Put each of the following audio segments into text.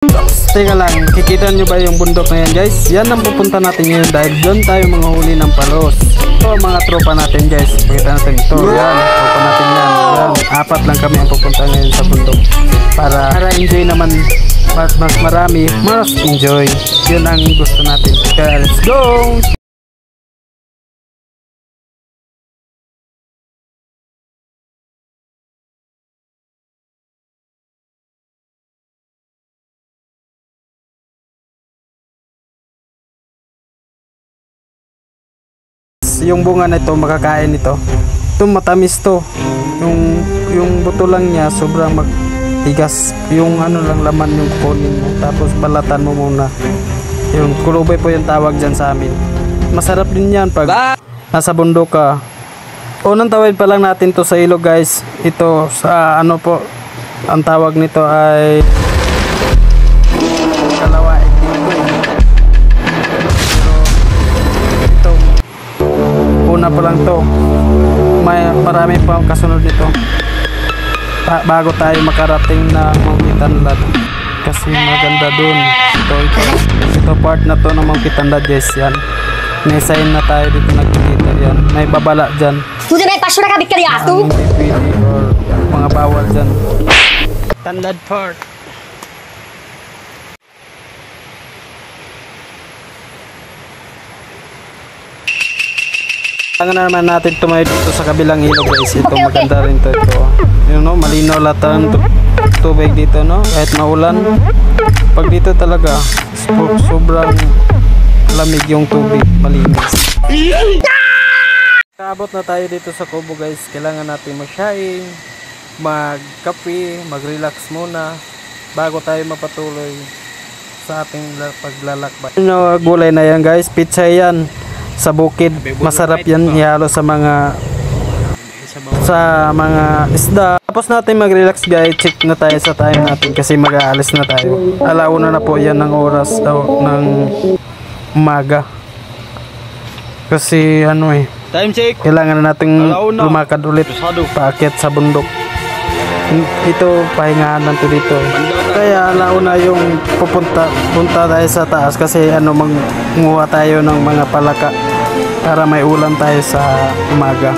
Teka lang, kikita nyo ba yung bundok na yan guys? Yan ang pupunta natin ngayon dahil doon tayo manghuli ng palos. Ito mga tropa natin guys, pakita natin ito. Yan, tropa natin yan. Yan, apat lang kami ang pupunta ngayon sa bundok. Para enjoy naman, mas marami, mas enjoy. Yun ang gusto natin. Kaya let's go! Yung bunga na ito, makakain ito. Ito matamis to. Yung buto lang niya sobrang magtigas. Yung ano lang laman yung kunin mo. Tapos balatan mo muna. Yung kulubay po yung tawag dyan sa amin. Masarap din yan pag nasa bundok ka. Unang tawid pa lang natin to sa ilog guys. Ito sa ano po, ang tawag nito ay kalawain. Una pa lang to, marami pa kasunod nito bago tayo makarating na Mount Kitanlad kasi maganda dun. Ito part na to ng Mount Kitanlad guys. Yan, may sign na tayo dito nagkikita. Yan, may babala dyan ang pipili or mga bawal dyan. Kitanlad part. Tangan na naman natin tumayo dito sa kabilang ilog guys. Ito maganda rin to. You know, malinaw lahat ang tubig dito, no? Kahit maulan. Pag dito talaga sobrang lamig yung tubig, malinis. Kaabot na tayo dito sa Kubo guys. Kailangan natin mag-shine, mag-kape, mag-relax muna bago tayo mapatuloy sa ating paglalakbay. Ano, gulay na yan guys, pizza yan. Sa bukid, masarap yan ihalo sa mga isda. Tapos natin mag-relax guys, check na tayo sa time natin kasi mag-aalis na tayo. Alauna na po yan ng oras ng umaga. Kasi ano time check. Kailangan na natin lumakad ulit paakyat sa bundok. Ito pahingahan lang to dito. Kaya alauna yung punta tayo sa taas kasi ano manguha tayo ng mga palaka para may ulam tayo sa umaga.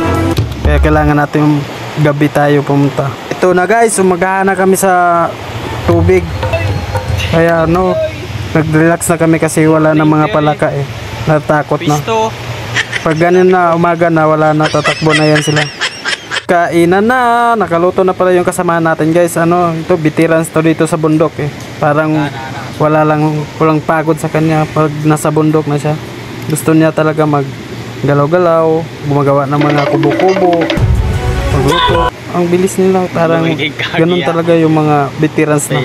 Kaya kailangan natin gabi tayo pumunta. Ito na guys, umagahan kami sa tubig. Kaya no, nag-relax na kami kasi wala na mga palaka natakot na. Pag ganun na umaga na, wala na, tatakbo na yan sila. Kainan na, nakaluto na pala yung kasamahan natin guys. Ano, ito veterans to dito sa bundok Parang walang pagod sa kanya pag nasa bundok na siya. Gusto niya talaga maggalaw-galaw, gumagawa ng mga kubo-kubo, magluto. Ang bilis nila, parang ganun talaga yung mga veterans na.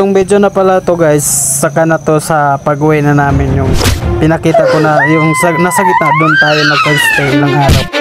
Yung video na pala to guys, saka na to sa pag-uwi na namin yung pinakita ko na yung nasa gitna, doon tayo nag-stay ng araw.